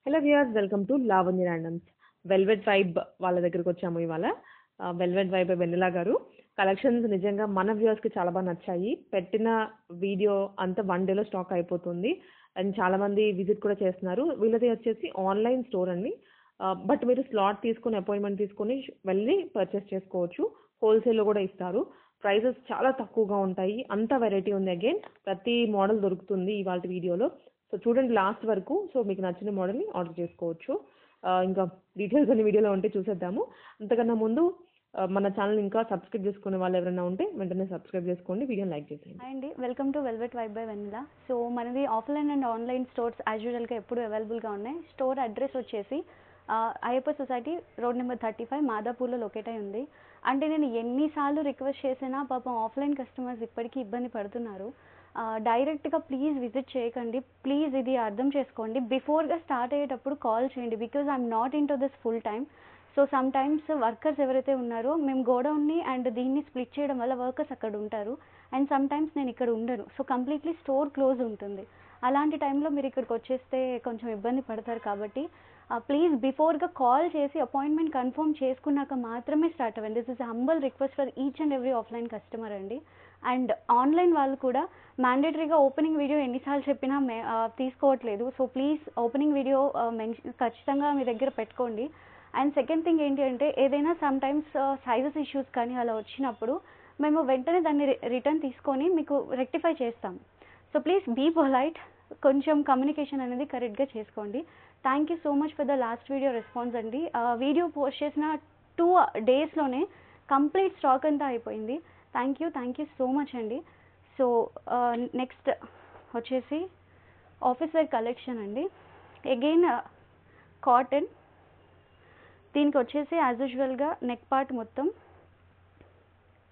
Hello viewers, welcome to Lavanya randoms. Velvet vibe వాళ్ళ దగ్గరికి వచ్చాము ఇవాళ. వెల్వెట్ వైబ్ వెన్నెలా గారు కలెక్షన్స్ నిజంగా మన వ్యూయర్స్కి చాలా బాగా నచ్చాయి. పెట్టిన వీడియో అంతా 1 డేలో స్టాక్ అయిపోతుంది అండ్ చాలా మంది విజిట్ కూడా చేస్తున్నారు. వీళ్ళది వచ్చేసి ఆన్లైన్ స్టోర్ అండి. బట్ మీరు స్లాట్ తీసుకొని అపాయింట్మెంట్ తీసుకొని వెళ్ళి పర్చేస్ చేసుకోవచ్చు. హోల్సేల్లో కూడా ఇస్తారు. ప్రైజెస్ చాలా తక్కువగా ఉంటాయి. అంత వెరైటీ ఉంది. అగైన్ ప్రతి మోడల్ దొరుకుతుంది ఇవాళ వీడియోలో. సో చూడండి లాస్ట్ వరకు. సో మీకు నచ్చిన మోడల్ని ఆర్డర్ చేసుకోవచ్చు. ఇంకా డీటెయిల్స్ అన్ని వీడియోలో ఉంటే చూసేద్దాము. అంతకన్నా ముందు మన ఛానల్ ఇంకా సబ్స్క్రైబ్ చేసుకునే వాళ్ళు ఎవరైనా ఉంటే వెంటనే సబ్స్క్రైబ్ చేసుకోండి, వీడియోని లైక్ చేసేయండి. హాయ్ అండి, welcome to velvet vibe by Vennela. So మనది offline and online stores as యూజువల్గా ఎప్పుడు అవైలబుల్గా ఉన్నాయి. స్టోర్ అడ్రస్ వచ్చేసి అయ్యప్ప సొసైటీ రోడ్ నెంబర్ 35 మాదాపూర్లో లొకేట్ అయి ఉంది. అంటే నేను ఎన్నిసార్లు రిక్వెస్ట్ చేసినా పాపం ఆఫ్లైన్ కస్టమర్స్ ఇప్పటికీ ఇబ్బంది పడుతున్నారు. డైరెక్ట్గా ప్లీజ్ విజిట్ చేయకండి, ప్లీజ్ ఇది అర్థం చేసుకోండి. బిఫోర్గా స్టార్ట్ అయ్యేటప్పుడు కాల్ చేయండి, because I'm not in to this full time. So some times workers ఎవరైతే ఉన్నారో మేము గోడౌన్ని అండ్ దీన్ని స్ప్లిట్ చేయడం వల్ల వర్కర్స్ అక్కడ ఉంటారు అండ్ సమ్ టైమ్స్ నేను ఇక్కడ ఉండను. సో కంప్లీట్లీ స్టోర్ క్లోజ్ ఉంటుంది. అలాంటి టైంలో మీరు ఇక్కడికి వచ్చేస్తే కొంచెం ఇబ్బంది పడతారు. కాబట్టి ప్లీజ్ బిఫోర్గా కాల్ చేసి అపాయింట్మెంట్ కన్ఫర్మ్ చేసుకున్నాక మాత్రమే స్టార్ట్ అవ్వండి. This is humble request for each and every offline customer అండి. అండ్ ఆన్లైన్ వాళ్ళు కూడా మ్యాండేటరీగా ఓపెనింగ్ వీడియో ఎన్నిసార్లు చెప్పినా తీసుకోవట్లేదు. సో ప్లీజ్ ఓపెనింగ్ వీడియో ఖచ్చితంగా మీ దగ్గర పెట్టుకోండి. అండ్ సెకండ్ థింగ్ ఏంటి అంటే ఏదైనా సమ్ టైమ్స్ సైజెస్ ఇష్యూస్ కానీ అలా వచ్చినప్పుడు మేము వెంటనే దాన్ని రిటర్న్ తీసుకొని మీకు రెక్టిఫై చేస్తాం. సో ప్లీజ్ బీ పొలైట్, కొంచెం కమ్యూనికేషన్ అనేది కరెక్ట్గా చేసుకోండి. Thank you so much for the last video response అండి. వీడియో పోస్ట్ చేసిన 2 డేస్లోనే కంప్లీట్ స్టాక్ అంతా అయిపోయింది. థ్యాంక్ యూ సో మచ్ అండి. సో నెక్స్ట్ వచ్చేసి ఆఫీస్ వేర్ కలెక్షన్ అండి. Again cotton. దీనికి వచ్చేసి యాజ్ యూజువల్గా నెక్ పార్ట్ మొత్తం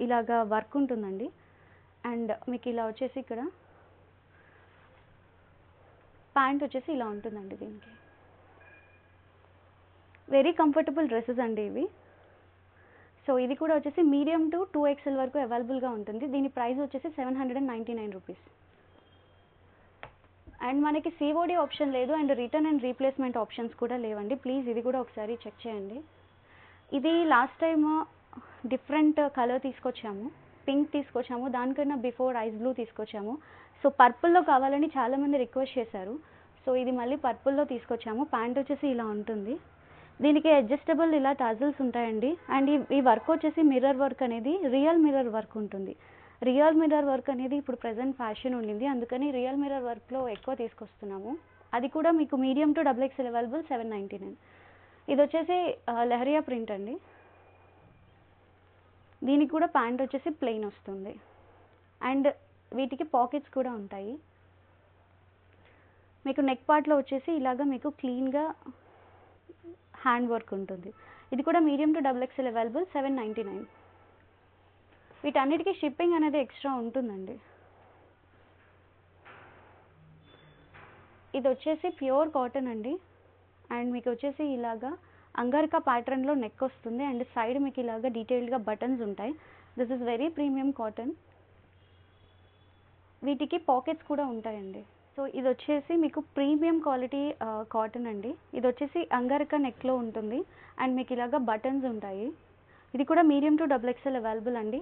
ఇలాగా వర్క్ ఉంటుందండి. అండ్ మీకు ఇలా వచ్చేసి ఇక్కడ ప్యాంట్ వచ్చేసి ఇలా ఉంటుందండి. దీనికి వెరీ కంఫర్టబుల్ డ్రెస్సెస్ అండి ఇవి. సో ఇది కూడా వచ్చేసి మీడియం టు 2XL వరకు అవైలబుల్గా ఉంటుంది. దీని ప్రైస్ వచ్చేసి 799 రూపీస్. అండ్ మనకి COD ఆప్షన్ లేదు and return and replacement options కూడా లేవండి. ప్లీజ్ ఇది కూడా ఒకసారి చెక్ చేయండి. ఇది లాస్ట్ టైమ్ డిఫరెంట్ కలర్ తీసుకొచ్చాము, పింక్ తీసుకొచ్చాము, దానికన్నా బిఫోర్ ఐస్ బ్లూ తీసుకొచ్చాము. సో పర్పుల్లో కావాలని చాలామంది రిక్వెస్ట్ చేశారు. సో ఇది మళ్ళీ పర్పుల్లో తీసుకొచ్చాము. ప్యాంట్ వచ్చేసి ఇలా ఉంటుంది. దీనికి అడ్జస్టబుల్ ఇలా టాజిల్స్ ఉంటాయండి. అండ్ ఈ వర్క్ వచ్చేసి మిర్రర్ వర్క్ అనేది రియల్ మిర్రర్ వర్క్ ఉంటుంది. రియల్ మిర్రర్ వర్క్ అనేది ఇప్పుడు ప్రజెంట్ ఫ్యాషన్ ఉండింది, అందుకని రియల్ మిర్రర్ వర్క్లో ఎక్కువ తీసుకొస్తున్నాము. అది కూడా మీకు మీడియం టు XXL అవైలబుల్ 799. ఇది వచ్చేసి లెహరియా ప్రింట్ అండి. దీనికి కూడా ప్యాంట్ వచ్చేసి ప్లెయిన్ వస్తుంది అండ్ వీటికి పాకెట్స్ కూడా ఉంటాయి. మీకు నెక్ పార్ట్లో వచ్చేసి ఇలాగా మీకు క్లీన్గా హ్యాండ్ వర్క్ ఉంటుంది. ఇది కూడా మీడియం టు XXL అవైలబుల్ 799. వీటన్నిటికీ షిప్పింగ్ అనేది ఎక్స్ట్రా ఉంటుందండి. ఇది వచ్చేసి ప్యూర్ కాటన్ అండి. అండ్ మీకు వచ్చేసి ఇలాగా అంగర్కా ప్యాటర్న్లో నెక్ వస్తుంది అండ్ సైడ్ మీకు ఇలాగా డీటెయిల్డ్గా బటన్స్ ఉంటాయి. This is very premium cotton. వీటికి పాకెట్స్ కూడా ఉంటాయండి. సో ఇది వచ్చేసి మీకు ప్రీమియం క్వాలిటీ కాటన్ అండి. ఇది వచ్చేసి అంగర్కా నెక్లో ఉంటుంది అండ్ మీకు ఇలాగా బటన్స్ ఉంటాయి. ఇది కూడా మీడియం టు XXL అవైలబుల్ అండి.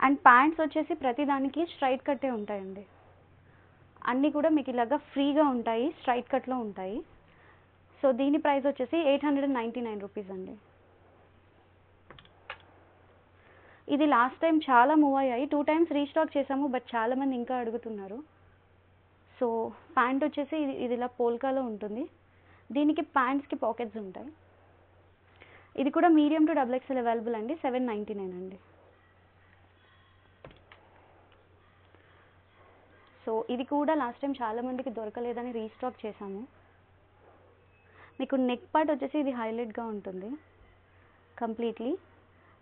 అండ్ ప్యాంట్స్ వచ్చేసి ప్రతిదానికి స్ట్రైట్ కట్టే ఉంటాయండి. అన్నీ కూడా మీకు ఇలాగా ఫ్రీగా ఉంటాయి, స్ట్రైట్ కట్లో ఉంటాయి. సో దీని ప్రైస్ వచ్చేసి 899 రూపీస్ అండి. ఇది లాస్ట్ టైం చాలా మూవ్ అయ్యాయి. 2 టైమ్స్ రీస్టాక్ చేసాము, బట్ చాలామంది ఇంకా అడుగుతున్నారు. సో ప్యాంట్ వచ్చేసి ఇది ఇలా పోల్కాలో ఉంటుంది. దీనికి ప్యాంట్స్కి పాకెట్స్ ఉంటాయి. ఇది కూడా మీడియం టు XXL అవైలబుల్ అండి. 799 అండి. సో ఇది కూడా లాస్ట్ టైం చాలామందికి దొరకలేదని రీస్టాక్ చేసాము. మీకు నెక్ పార్ట్ వచ్చేసి ఇది హైలైట్గా ఉంటుంది కంప్లీట్లీ.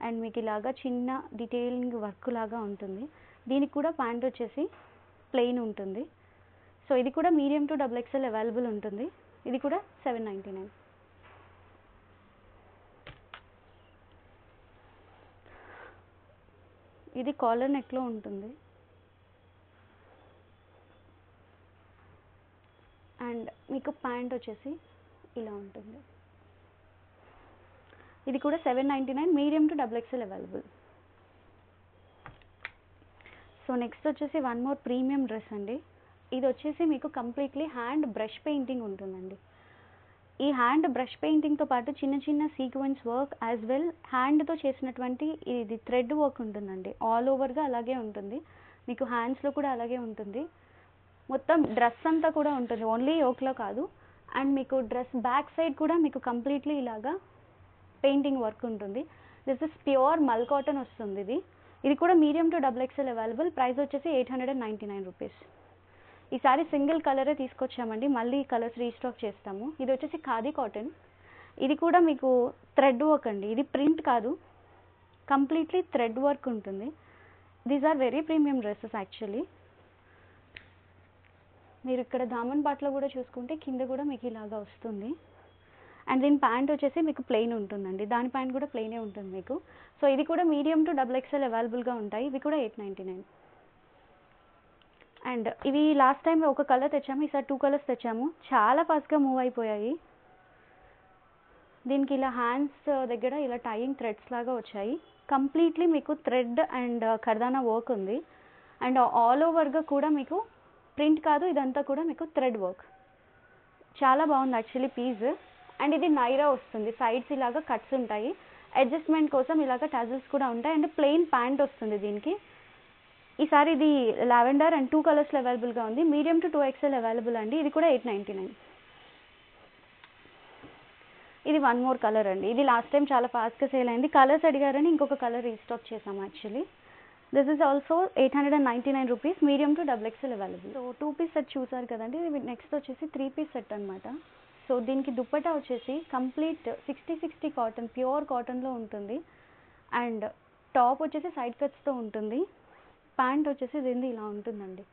అండ్ మీకు ఇలాగా చిన్న డీటెయిలింగ్ వర్క్ లాగా ఉంటుంది. దీనికి కూడా ప్యాంట్ వచ్చేసి ప్లెయిన్ ఉంటుంది. సో ఇది కూడా మీడియం టు XXL అవైలబుల్ ఉంటుంది. ఇది కూడా 799. ఇది కాలర్ నెక్లో ఉంటుంది అండ్ మీకు ప్యాంట్ వచ్చేసి ఇలా ఉంటుంది. ఇది కూడా 799, medium to XXL available. So next వచ్చేసి వన్ మోర్ ప్రీమియం డ్రెస్ అండి. ఇది వచ్చేసి మీకు కంప్లీట్లీ హ్యాండ్ బ్రష్ పెయింటింగ్ ఉంటుందండి. ఈ హ్యాండ్ బ్రష్ పెయింటింగ్తో పాటు చిన్న చిన్న సీక్వెన్స్ వర్క్ యాజ్ వెల్ హ్యాండ్తో చేసినటువంటి ఇది థ్రెడ్ వర్క్ ఉంటుందండి. ఆల్ ఓవర్గా అలాగే ఉంటుంది, మీకు హ్యాండ్స్లో కూడా అలాగే ఉంటుంది. మొత్తం డ్రెస్ అంతా కూడా ఉంటుంది, ఓన్లీ యోక్లో కాదు. అండ్ మీకు డ్రెస్ బ్యాక్ సైడ్ కూడా మీకు కంప్లీట్లీ ఇలాగా పెయింటింగ్ వర్క్ ఉంటుంది. దిస్ ఇస్ ప్యూర్ మల్ కాటన్ వస్తుంది. ఇది కూడా medium to XXL available. Price వచ్చేసి 899 రూపీస్. ఈసారి సింగిల్ కలరే తీసుకొచ్చామండి, మళ్ళీ కలర్స్ రీస్టాక్ చేస్తాము. ఇది వచ్చేసి ఖాదీ కాటన్. ఇది కూడా మీకు థ్రెడ్ వర్క్ అండి, ఇది ప్రింట్ కాదు, కంప్లీట్లీ థ్రెడ్ వర్క్ ఉంటుంది. These are very premium dresses actually. మీరు ఇక్కడ దామన్ పాట్లో కూడా చూసుకుంటే కింద కూడా మీకు ఇలాగా వస్తుంది. అండ్ దీని ప్యాంట్ వచ్చేసి మీకు ప్లెయిన్ ఉంటుందండి, దాని ప్యాంట్ కూడా ప్లెయినే ఉంటుంది మీకు. సో ఇది కూడా మీడియం టు XXL అవైలబుల్గా ఉంటాయి. ఇవి కూడా 899. అండ్ ఇవి లాస్ట్ టైం ఒక కలర్ తెచ్చాము, ఈసారి 2 కలర్స్ తెచ్చాము. చాలా ఫాస్ట్గా మూవ్ అయిపోయాయి. దీనికి ఇలా హ్యాండ్స్ దగ్గర ఇలా టైయింగ్ థ్రెడ్స్ లాగా వచ్చాయి. కంప్లీట్లీ మీకు థ్రెడ్ అండ్ కర్దానా వర్క్ ఉంది. అండ్ ఆల్ ఓవర్గా కూడా మీకు ప్రింట్ కాదు, ఇదంతా కూడా మీకు థ్రెడ్ వర్క్. చాలా బాగుంది యాక్చువల్లీ పీస్. అండ్ ఇది నైరా వస్తుంది, సైడ్స్ ఇలాగా కట్స్ ఉంటాయి, అడ్జస్ట్మెంట్ కోసం ఇలాగ టాజిల్స్ కూడా ఉంటాయి. అండ్ ప్లెయిన్ ప్యాంట్ వస్తుంది దీనికి. ఈసారి ఇది లావెండర్ అండ్ 2 కలర్స్లో అవైలబుల్గా ఉంది. మీడియం టు 2XL అవైలబుల్ అండి. ఇది కూడా 899. ఇది వన్ మోర్ కలర్ అండి. ఇది లాస్ట్ టైం చాలా ఫాస్ట్గా సేల్ అయింది, కలర్స్ అడిగారని ఇంకొక కలర్ రీస్టాక్ చేసాము actually. This is also 899 rupees, medium to XXL available. So 2 piece set చూసారు కదండి. నెక్స్ట్ వచ్చేసి 3 పీస్ సెట్ అనమాట. సో దీనికి దుప్పటా వచ్చేసి కంప్లీట్ 60 కాటన్, ప్యూర్ కాటన్లో ఉంటుంది. అండ్ టాప్ వచ్చేసి సైడ్ కట్స్తో ఉంటుంది. ప్యాంట్ వచ్చేసి దీనిది ఇలా ఉంటుందండి.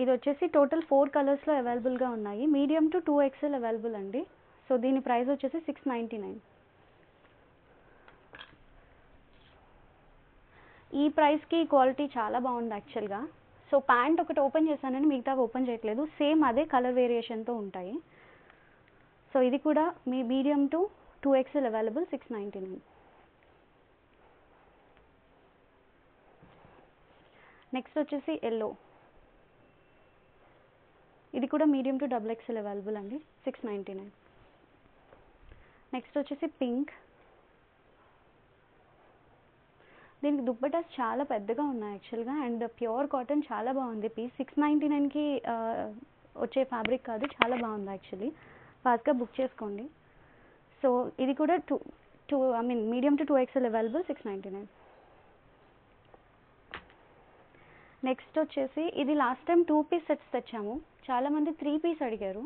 ఇది వచ్చేసి టోటల్ 4 కలర్స్లో అవైలబుల్గా ఉన్నాయి. మీడియం టు 2XL అవైలబుల్ అండి. సో దీని ప్రైస్ వచ్చేసి 699. ఈ ప్రైస్కి క్వాలిటీ చాలా బాగుంది యాక్చువల్గా. సో ప్యాంట్ ఒకటి ఓపెన్ చేశానని మిగతా ఓపెన్ చేయట్లేదు, సేమ్ అదే కలర్ వేరియేషన్తో ఉంటాయి. సో ఇది కూడా మీ medium to 2XL available, 699. Next వచ్చేసి ఎల్లో. ఇది కూడా మీడియం టు XXL అవైలబుల్ అండి, 699. నెక్స్ట్ వచ్చేసి పింక్. దీనికి దుప్పటాస్ చాలా పెద్దగా ఉన్నాయి యాక్చువల్గా. అండ్ ప్యూర్ కాటన్, చాలా బాగుంది పీస్. 699కి వచ్చే ఫ్యాబ్రిక్ కాదు, చాలా బాగుంది యాక్చువల్లీ. ఫాస్ట్గా బుక్ చేసుకోండి. సో ఇది కూడా medium to 2XL available, 699. Next వచ్చేసి ఇది లాస్ట్ టైం 2 పీస్ సెట్స్ తెచ్చాము, చాలామంది 3 పీస్ అడిగారు.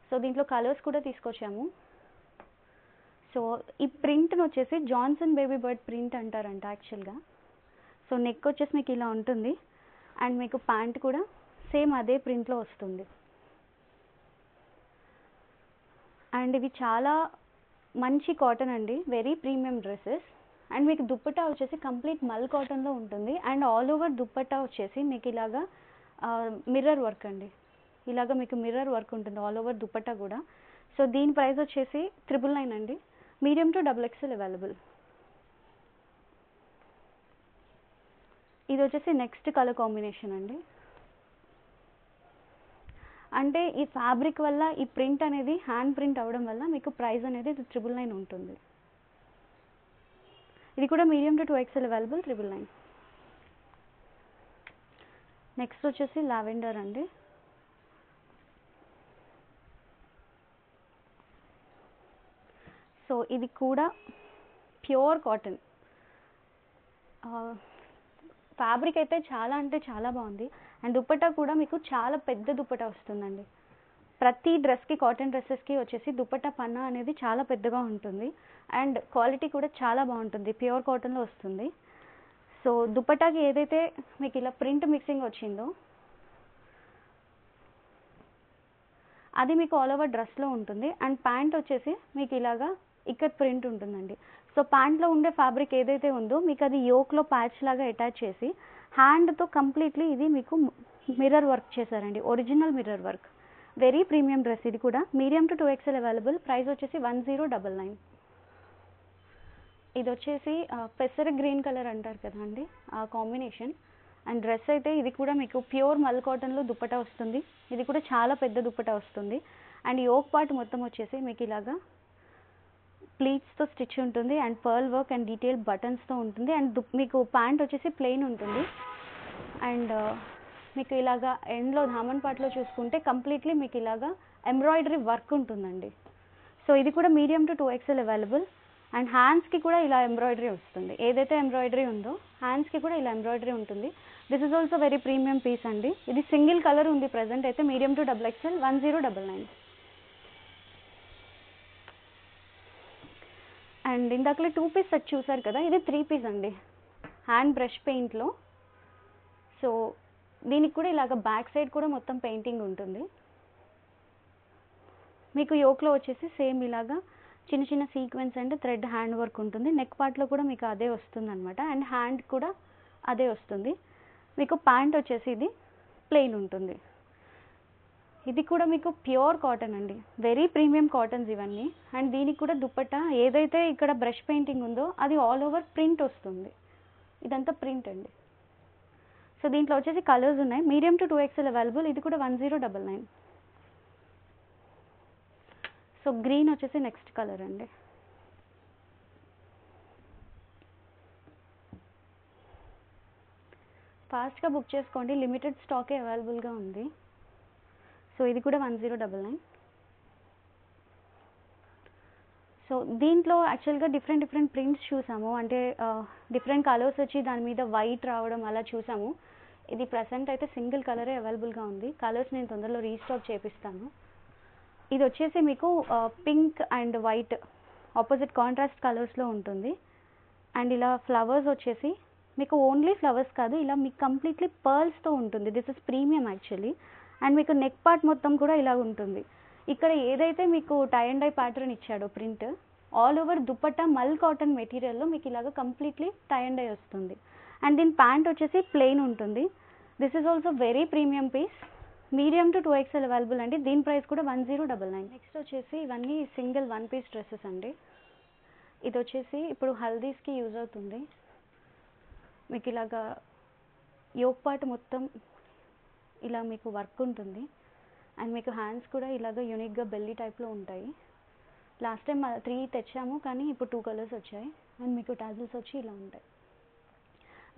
సో దీంట్లో కలర్స్ కూడా తీసుకొచ్చాము. సో ఈ ప్రింట్ని వచ్చేసి జాన్సన్ బేబీ బర్డ్ ప్రింట్ అంటారంట యాక్చువల్గా. సో నెక్ వచ్చేసి మీకు ఇలా ఉంటుంది. అండ్ మీకు ప్యాంట్ కూడా సేమ్ అదే ప్రింట్లో వస్తుంది. అండ్ ఇవి చాలా మంచి కాటన్ అండి, వెరీ ప్రీమియం డ్రెస్సెస్. అండ్ మీకు దుప్పట్టా వచ్చేసి కంప్లీట్ మల్ కాటన్లో ఉంటుంది. అండ్ ఆల్ ఓవర్ దుప్పట్టా వచ్చేసి మీకు ఇలాగా మిర్రర్ వర్క్ అండి, ఇలాగా మీకు మిర్రర్ వర్క్ ఉంటుంది ఆల్ ఓవర్ దుప్పట్టా కూడా. సో దీని ప్రైస్ వచ్చేసి 999 అండి, మీడియం టు XXL అవైలబుల్. ఇది వచ్చేసి నెక్స్ట్ కలర్ కాంబినేషన్ అండి. అంటే ఈ ఫ్యాబ్రిక్ వల్ల, ఈ ప్రింట్ అనేది హ్యాండ్ ప్రింట్ అవ్వడం వల్ల మీకు ప్రైస్ అనేది 999 ఉంటుంది. ఇది కూడా medium to 2XL available, 999. Next వచ్చేసి లావెండర్ అండి. సో ఇది కూడా ప్యూర్ కాటన్. ఫ్యాబ్రిక్ అయితే చాలా అంటే చాలా బాగుంది. అండ్ దుప్పట్టా కూడా మీకు చాలా పెద్ద దుప్పట్టా వస్తుందండి. ప్రతి డ్రెస్కి, కాటన్ డ్రెస్సెస్కి వచ్చేసి దుప్పట్టా పన్నా అనేది చాలా పెద్దగా ఉంటుంది. అండ్ క్వాలిటీ కూడా చాలా బాగుంటుంది, ప్యూర్ కాటన్లో వస్తుంది. సో దుప్పట్టాకి ఏదైతే మీకు ఇలా ప్రింట్ మిక్సింగ్ వచ్చిందో అది మీకు ఆల్ ఓవర్ డ్రెస్లో ఉంటుంది. అండ్ ప్యాంట్ వచ్చేసి మీకు ఇలాగా ఇక్కడ ప్రింట్ ఉంటుందండి. సో ప్యాంట్లో ఉండే ఫ్యాబ్రిక్ ఏదైతే ఉందో మీకు అది యోక్లో ప్యాచ్ లాగా అటాచ్ చేసి హ్యాండ్తో కంప్లీట్లీ ఇది మీకు మిర్రర్ వర్క్ చేశారండి, original mirror work. Very premium dress ఇది కూడా. Medium to 2XL available. Price వచ్చేసి 1099. ఇది వచ్చేసి పెసర గ్రీన్ కలర్ అంటారు కదా అండి, ఆ కాంబినేషన్. అండ్ డ్రెస్ అయితే ఇది కూడా మీకు ప్యూర్ మల్ కాటన్లో దుప్పటా వస్తుంది. ఇది కూడా చాలా పెద్ద దుప్పటా వస్తుంది. అండ్ యోక్ పార్ట్ మొత్తం వచ్చేసి మీకు ఇలాగా ప్లీట్స్తో స్టిచ్ ఉంటుంది. And pearl work and detail బటన్స్తో ఉంటుంది. అండ్ మీకు ప్యాంట్ వచ్చేసి ప్లెయిన్ ఉంటుంది. అండ్ మీకు ఇలాగా ఎండ్లో ధామన్ పార్ట్లో చూసుకుంటే కంప్లీట్లీ మీకు ఇలాగా ఎంబ్రాయిడరీ వర్క్ ఉంటుందండి. సో ఇది కూడా medium to 2XL available. And హ్యాండ్స్కి కూడా ఇలా ఎంబ్రాయిడరీ వస్తుంది. ఏదైతే ఎంబ్రాయిడరీ ఉందో హ్యాండ్స్కి కూడా ఇలా ఎంబ్రాయిడరీ ఉంటుంది. This is also very premium piece అండి. ఇది సింగిల్ కలర్ ఉంది ప్రజెంట్ అయితే. Medium to XXL 1099. అండ్ ఇందాకలే 2 పీస్ సెట్ చూసారు కదా, ఇది 3 పీస్ అండి, హ్యాండ్ బ్రష్ పెయింట్లో. సో దీనికి కూడా ఇలాగ బ్యాక్ సైడ్ కూడా మొత్తం పెయింటింగ్ ఉంటుంది. మీకు యోక్లో వచ్చేసి సేమ్ ఇలాగా చిన్న చిన్న sequence and thread hand work ఉంటుంది. నెక్ పార్ట్లో కూడా మీకు అదే వస్తుంది అనమాట. అండ్ హ్యాండ్ కూడా అదే వస్తుంది. మీకు ప్యాంట్ వచ్చేసి ఇది ప్లెయిన్ ఉంటుంది. ఇది కూడా మీకు ప్యూర్ కాటన్ అండి, వెరీ ప్రీమియం కాటన్స్ ఇవన్నీ. అండ్ దీనికి కూడా దుప్పట్టా ఏదైతే ఇక్కడ బ్రష్ పెయింటింగ్ ఉందో అది ఆల్ ఓవర్ ప్రింట్ వస్తుంది. ఇదంతా ప్రింట్ అండి. సో దీంట్లో వచ్చేసి కలర్స్ ఉన్నాయి. Medium to 2XL available. ఇది కూడా 1099. సో గ్రీన్ వచ్చేసి నెక్స్ట్ కలర్ అండి. ఫాస్ట్గా బుక్ చేసుకోండి, లిమిటెడ్ స్టాకే అవైలబుల్గా ఉంది. సో ఇది కూడా 1099. సో దీంట్లో యాక్చువల్గా డిఫరెంట్ ప్రింట్స్ చూసాము. అంటే డిఫరెంట్ కలర్స్ వచ్చి దాని మీద వైట్ రావడం అలా చూసాము. ఇది ప్రజెంట్ అయితే సింగిల్ కలరే అవైలబుల్గా ఉంది. కలర్స్ నేను తొందరలో రీస్టాక్ చేపిస్తాను. ఇది వచ్చేసి మీకు pink and white opposite contrast కలర్స్లో ఉంటుంది. అండ్ ఇలా ఫ్లవర్స్ వచ్చేసి మీకు ఓన్లీ ఫ్లవర్స్ కాదు, ఇలా మీకు కంప్లీట్లీ పర్ల్స్తో ఉంటుంది. This is premium actually. And మీకు నెక్ పార్ట్ మొత్తం కూడా ఇలా ఉంటుంది. ఇక్కడ ఏదైతే మీకు టై అండ్ డై ప్యాటర్న్ ఇచ్చాడో print, all over dupatta mul cotton మెటీరియల్లో మీకు ఇలాగ కంప్లీట్లీ టై అండ్ డై వస్తుంది. అండ్ దీని ప్యాంట్ వచ్చేసి ప్లెయిన్ ఉంటుంది. This is also very premium piece. Medium to 2XL available అండి. దీని ప్రైస్ కూడా 1099. నెక్స్ట్ వచ్చేసి ఇవన్నీ సింగిల్ 1 పీస్ డ్రెస్సెస్ అండి. ఇది వచ్చేసి ఇప్పుడు హల్దీస్కి యూజ్ అవుతుంది. మీకు ఇలాగా యోక్ పార్ట్ మొత్తం ఇలా మీకు వర్క్ ఉంటుంది. అండ్ మీకు హ్యాండ్స్ కూడా ఇలాగ యూనిక్గా బెల్లీ టైప్లో ఉంటాయి. లాస్ట్ టైం 3 తెచ్చాము, కానీ ఇప్పుడు 2 కలర్స్ వచ్చాయి. అండ్ మీకు టాజిల్స్ వచ్చి ఇలా ఉంటాయి.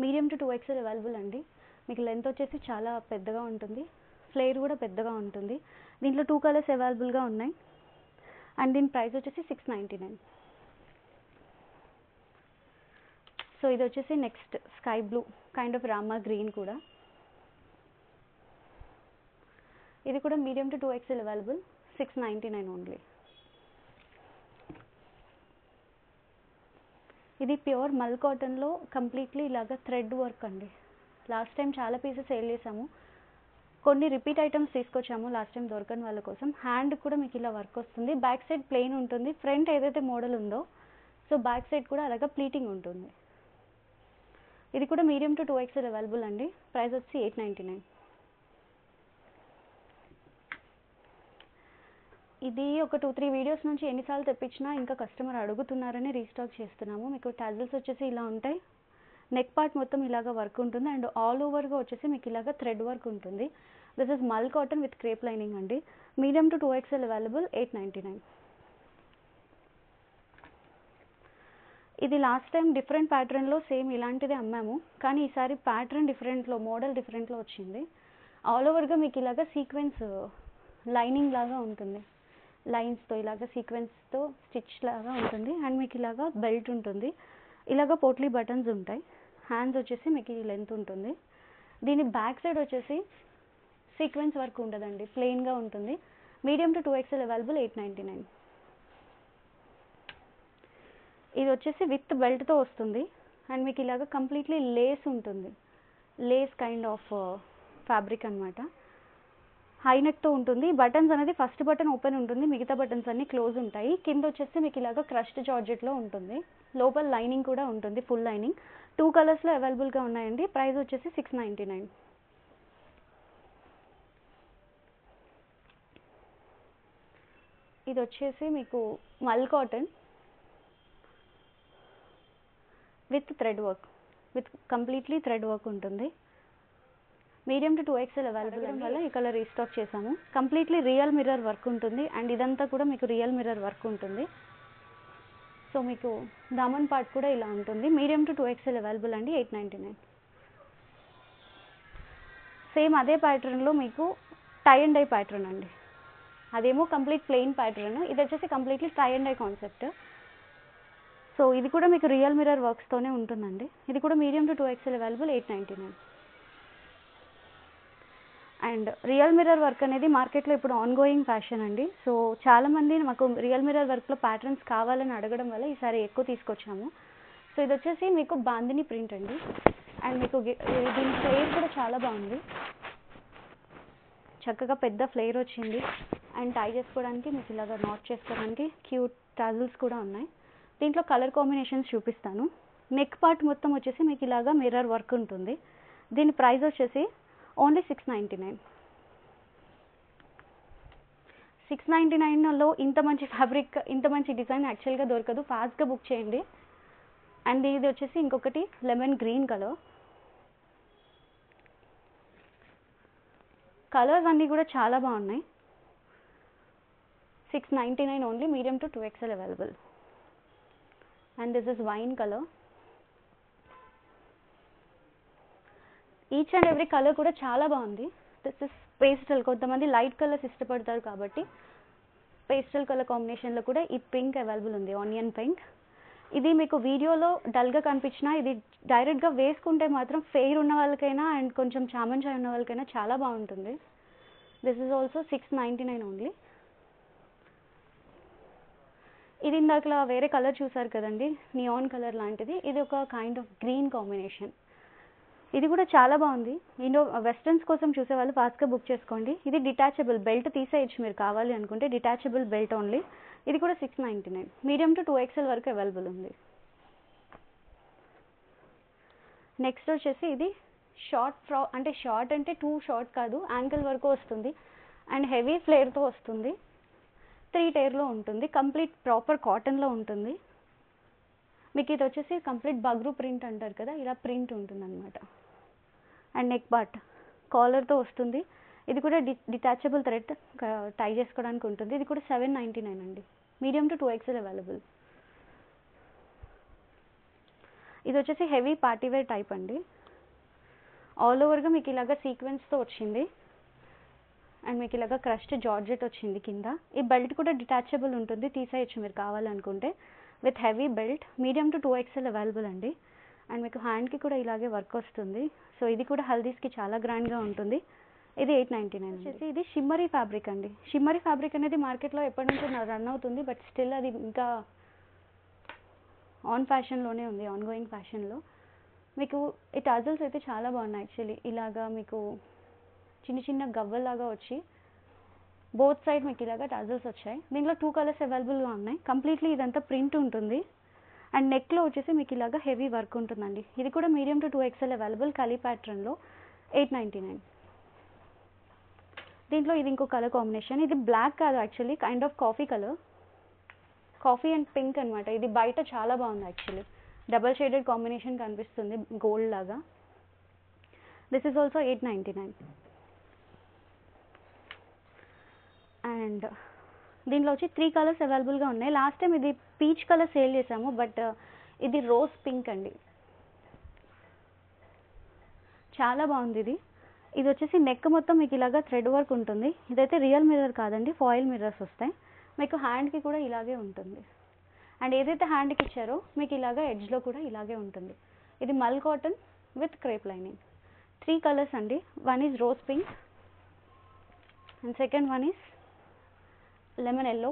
మీడియం టు 2XL అవైలబుల్ అండి. మీకు లెంత్ వచ్చేసి చాలా పెద్దగా ఉంటుంది, ఫ్లేర్ కూడా పెద్దగా ఉంటుంది. దీంట్లో 2 కలర్స్ అవైలబుల్గా ఉన్నాయి. అండ్ దీని ప్రైస్ వచ్చేసి 699. సో ఇది వచ్చేసి next sky blue kind of Rama green కూడా. ఇది కూడా medium to 2XL available. 699 only. ఇది ప్యూర్ మల్ కాటన్లో కంప్లీట్లీ ఇలాగ థ్రెడ్ వర్క్ అండి. లాస్ట్ టైం చాలా పీసెస్ సేల్ చేసాము, కొన్ని రిపీట్ ఐటమ్స్ తీసుకొచ్చాము లాస్ట్ టైం దొరకని వాళ్ళ కోసం. హ్యాండ్ కూడా మీకు ఇలా వర్క్ వస్తుంది. బ్యాక్ సైడ్ ప్లెయిన్ ఉంటుంది. ఫ్రంట్ ఏదైతే మోడల్ ఉందో సో బ్యాక్ సైడ్ కూడా అలాగా ప్లీటింగ్ ఉంటుంది. ఇది కూడా మీడియం టు 2XL అవైలబుల్ అండి. ప్రైస్ వచ్చి 899. ఇది ఒక 2-3 వీడియోస్ నుంచి ఎన్నిసార్లు తెప్పించినా ఇంకా కస్టమర్ అడుగుతున్నారని రీస్టాక్ చేస్తున్నాము. మీకు టాజిల్స్ వచ్చేసి ఇలా ఉంటాయి. నెక్ పార్ట్ మొత్తం ఇలాగా వర్క్ ఉంటుంది. అండ్ ఆల్ ఓవర్గా వచ్చేసి మీకు ఇలాగా థ్రెడ్ వర్క్ ఉంటుంది. దిస్ ఇస్ మల్ కాటన్ విత్ క్రేప్ లైనింగ్ అండి. Medium to 2XL available. 899. ఇది లాస్ట్ టైం డిఫరెంట్ ప్యాటర్న్లో సేమ్ ఇలాంటిదే అమ్మాము, కానీ ఈసారి ప్యాటర్న్ డిఫరెంట్లో, మోడల్ డిఫరెంట్లో వచ్చింది. ఆల్ ఓవర్గా మీకు ఇలాగా సీక్వెన్స్ లైనింగ్ లాగా ఉంటుంది. లైన్స్తో ఇలాగ సీక్వెన్స్తో స్టిచ్ లాగా ఉంటుంది. అండ్ మీకు ఇలాగా బెల్ట్ ఉంటుంది. ఇలాగ పోట్లీ బటన్స్ ఉంటాయి. హ్యాండ్స్ వచ్చేసి మీకు ఈ లెంత్ ఉంటుంది. దీని బ్యాక్ సైడ్ వచ్చేసి సీక్వెన్స్ వర్క్ ఉండదండి, ప్లెయిన్గా ఉంటుంది. Medium to 2XL available. 899. ఇది వచ్చేసి విత్ బెల్ట్తో వస్తుంది. అండ్ మీకు ఇలాగ కంప్లీట్లీ లేస్ ఉంటుంది. లేస్ కైండ్ ఆఫ్ ఫ్యాబ్రిక్ అనమాట. హై నెక్తో ఉంటుంది. బటన్స్ అనేది ఫస్ట్ బటన్ ఓపెన్ ఉంటుంది, మిగతా బటన్స్ అన్ని క్లోజ్ ఉంటాయి. కింద వచ్చేసి మీకు ఇలాగ క్రష్డ్ జార్జెట్లో ఉంటుంది. లోపల లైనింగ్ కూడా ఉంటుంది, ఫుల్ లైనింగ్. 2 కలర్స్లో అవైలబుల్గా ఉన్నాయండి. ప్రైస్ వచ్చేసి 699. ఇది వచ్చేసి మీకు మల్ cotton with thread work, with completely thread work ఉంటుంది. మీడియం టు 2XL అవైలబుల్ వల్ల ఈ కలర్ రీస్టాక్ చేసాము. కంప్లీట్లీ రియల్ మిర్రర్ వర్క్ ఉంటుంది అండ్ ఇదంతా కూడా మీకు రియల్ మిర్రర్ వర్క్ ఉంటుంది. సో మీకు దామన్ పార్ట్ కూడా ఇలా ఉంటుంది. మీడియం టు 2XL అవైలబుల్ అండి, 899. సేమ్ అదే ప్యాటర్న్లో మీకు టై అండ్ డై ప్యాటర్న్ అండి. అదేమో కంప్లీట్ ప్లెయిన్ ప్యాటర్న్, ఇది వచ్చేసి completely tie and dye concept. So ఇది కూడా మీకు రియల్ మిర్రర్ వర్క్స్తోనే ఉంటుందండి. ఇది కూడా medium to 2XL available, 899. And real mirror work అనేది మార్కెట్లో ఇప్పుడు ఆన్ గోయింగ్ ఫ్యాషన్ అండి. సో చాలామంది మాకు రియల్ మిర్రర్ వర్క్లో ప్యాటర్న్స్ కావాలని అడగడం వల్ల ఈసారి ఎక్కువ తీసుకొచ్చాము. సో ఇది వచ్చేసి మీకు బాందిని ప్రింట్ అండి. అండ్ మీకు దీని ఫ్లేర్ కూడా చాలా బాగుంది, చక్కగా పెద్ద ఫ్లేర్ వచ్చింది. అండ్ టై చేసుకోవడానికి మీకు ఇలాగ నాట్ చేసుకోవడానికి క్యూట్ టాజిల్స్ కూడా ఉన్నాయి. దీంట్లో కలర్ కాంబినేషన్స్ చూపిస్తాను. నెక్ పార్ట్ మొత్తం వచ్చేసి మీకు ఇలాగా మిర్రర్ వర్క్ ఉంటుంది. దీని ప్రైస్ వచ్చేసి ఓన్లీ 699. 699లో ఇంత మంచి ఫ్యాబ్రిక్, ఇంత మంచి డిజైన్ యాక్చువల్గా దొరకదు. ఫాస్ట్గా బుక్ చేయండి. అండ్ ఇది వచ్చేసి ఇంకొకటి లెమన్ గ్రీన్ కలర్. కలర్స్ అన్నీ కూడా చాలా బాగున్నాయి. 699 only, medium to 2XL available. And this is wine colour. Each and every colour కూడా చాలా బాగుంది. దిస్ ఇస్ పేస్టల్, కొంతమంది లైట్ కలర్స్ ఇష్టపడతారు కాబట్టి పేస్టల్ కలర్ కాంబినేషన్లో కూడా ఈ పింక్ అవైలబుల్ ఉంది, ఆనియన్ పింక్. ఇది మీకు వీడియోలో డల్గా కనిపించినా ఇది డైరెక్ట్గా వేసుకుంటే మాత్రం ఫెయిర్ ఉన్న వాళ్ళకైనా అండ్ కొంచెం చామన్ చాయ్ ఉన్న వాళ్ళకైనా చాలా బాగుంటుంది. This is also 699 only. ఇది ఇందాక వేరే కలర్ చూసారు కదండి, నియాన్ కలర్ లాంటిది. ఇది ఒక కైండ్ ఆఫ్ గ్రీన్ కాంబినేషన్. ఇది కూడా చాలా బాగుంది. ఇండో వెస్టర్న్స్ కోసం చూసే వాళ్ళు ఫాస్ట్గా బుక్ చేసుకోండి. ఇది డిటాచబుల్ బెల్ట్ తీసేయచ్చు మీరు కావాలి అనుకుంటే, డిటాచబుల్ బెల్ట్ ఓన్లీ. ఇది కూడా 699, మీడియం టు 2XL వరకు అవైలబుల్ ఉంది. నెక్స్ట్ వచ్చేసి ఇది షార్ట్ ఫ్రాక్, అంటే షార్ట్ అంటే టూ షార్ట్ కాదు, యాంకిల్ వరకు వస్తుంది అండ్ హెవీ ఫ్లేర్తో వస్తుంది. 3 టైర్లో ఉంటుంది, కంప్లీట్ ప్రాపర్ కాటన్లో ఉంటుంది. మీకు ఇది వచ్చేసి కంప్లీట్ బగ్రూ ప్రింట్ అంటారు కదా, ఇలా ప్రింట్ ఉంటుంది అనమాట. అండ్ నెక్ పార్ట్ కాలర్తో వస్తుంది. ఇది కూడా డిటాచబుల్ థ్రెడ్ టై చేసుకోవడానికి ఉంటుంది. ఇది కూడా 799 అండి, మీడియం టు 2XL అవైలబుల్. ఇది వచ్చేసి హెవీ పార్టీవేర్ టైప్ అండి. ఆల్ ఓవర్గా మీకు ఇలాగ సీక్వెన్స్తో వచ్చింది అండ్ మీకు ఇలాగ క్రష్డ్ జార్జెట్ వచ్చింది కింద. ఈ బెల్ట్ కూడా డిటాచబుల్ ఉంటుంది, తీసేయచ్చు మీరు కావాలనుకుంటే. With heavy belt, medium to 2XL available అండి. అండ్ మీకు హ్యాండ్కి కూడా ఇలాగే వర్క్ వస్తుంది. సో ఇది కూడా హల్దీస్కి చాలా గ్రాండ్గా ఉంటుంది. ఇది 899 వచ్చేసి. ఇది షిమ్మరీ ఫ్యాబ్రిక్ అండి. షిమ్మరీ ఫ్యాబ్రిక్ అనేది మార్కెట్లో ఎప్పటి నుంచో రన్ అవుతుంది, బట్ స్టిల్ అది ఇంకా ఆన్ ఫ్యాషన్లోనే ఉంది, ఆన్ గోయింగ్ ఫ్యాషన్లో. మీకు ఈ టజల్స్ అయితే చాలా బాగున్నాయి యాక్చువల్లీ. ఇలాగా మీకు చిన్న చిన్న గవ్వల్లాగా వచ్చి బోత్ సైడ్ మీకు ఇలాగా టజల్స్ వచ్చాయి. దీంట్లో 2 కలర్స్ అవైలబుల్గా ఉన్నాయి. కంప్లీట్లీ ఇదంతా ప్రింట్ ఉంటుంది అండ్ నెక్లో వచ్చేసి మీకు ఇలాగా హెవీ వర్క్ ఉంటుందండి. ఇది కూడా మీడియం టు 2XL అవైలబుల్, కలీ ప్యాటర్న్లో, 899. దీంట్లో ఇది ఇంకో కలర్ కాంబినేషన్. ఇది బ్లాక్ కాదు actually, kind of coffee colour, coffee and pink అనమాట. ఇది బయట చాలా బాగుంది యాక్చువల్లీ, డబల్ షేడెడ్ కాంబినేషన్ కనిపిస్తుంది గోల్డ్ లాగా. This is also 899. అండ్ దీంట్లో వచ్చి 3 కలర్స్ అవైలబుల్గా ఉన్నాయి. లాస్ట్ టైం ఇది పీచ్ కలర్ సేల్ చేసాము, బట్ ఇది రోజ్ పింక్ అండి, చాలా బాగుంది ఇది. ఇది వచ్చేసి నెక్ మొత్తం మీకు ఇలాగా థ్రెడ్ వర్క్ ఉంటుంది. ఇదైతే రియల్ మిర్రర్ కాదండి, ఫాయిల్ మిర్రర్స్ వస్తాయి. మీకు హ్యాండ్కి కూడా ఇలాగే ఉంటుంది. అండ్ ఏదైతే హ్యాండ్కి ఇచ్చారో మీకు ఇలాగా ఎడ్జ్లో కూడా ఇలాగే ఉంటుంది. ఇది మల్ cotton with crepe lining. 3 colours అండి. One is rose pink and second one is lemon yellow.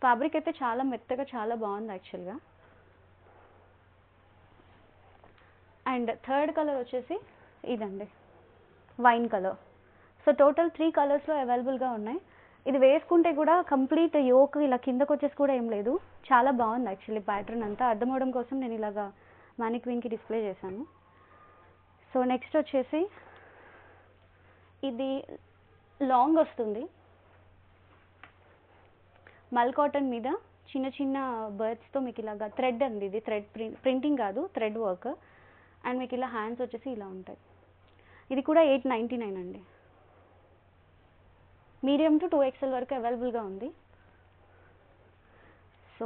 Fabric అయితే చాలా మెత్తగా చాలా బాగుంది యాక్చువల్గా. అండ్ థర్డ్ కలర్ వచ్చేసి ఇదండి, వైన్ కలర్. సో టోటల్ 3 కలర్స్లో అవైలబుల్గా ఉన్నాయి. ఇది వేసుకుంటే కూడా కంప్లీట్ యోక్ ఇలా కిందకు వచ్చేసి కూడా ఏం లేదు, చాలా బాగుంది యాక్చువల్లీ. ప్యాటర్న్ అంతా అర్థం అవడం కోసం నేను ఇలాగా మానిక్వీన్కి డిస్ప్లే చేశాను. సో నెక్స్ట్ వచ్చేసి ఇది లాంగ్ వస్తుంది. మల్ కాటన్ మీద చిన్న చిన్న బర్డ్స్తో మీకు ఇలాగా థ్రెడ్ అండి, ఇది థ్రెడ్ ప్రింటింగ్ కాదు, థ్రెడ్ వర్క్. అండ్ మీకు ఇలా హ్యాండ్స్ వచ్చేసి ఇలా ఉంటాయి. ఇది కూడా 899 అండి. మీడియం టు 2XL వరకు అవైలబుల్గా ఉంది. సో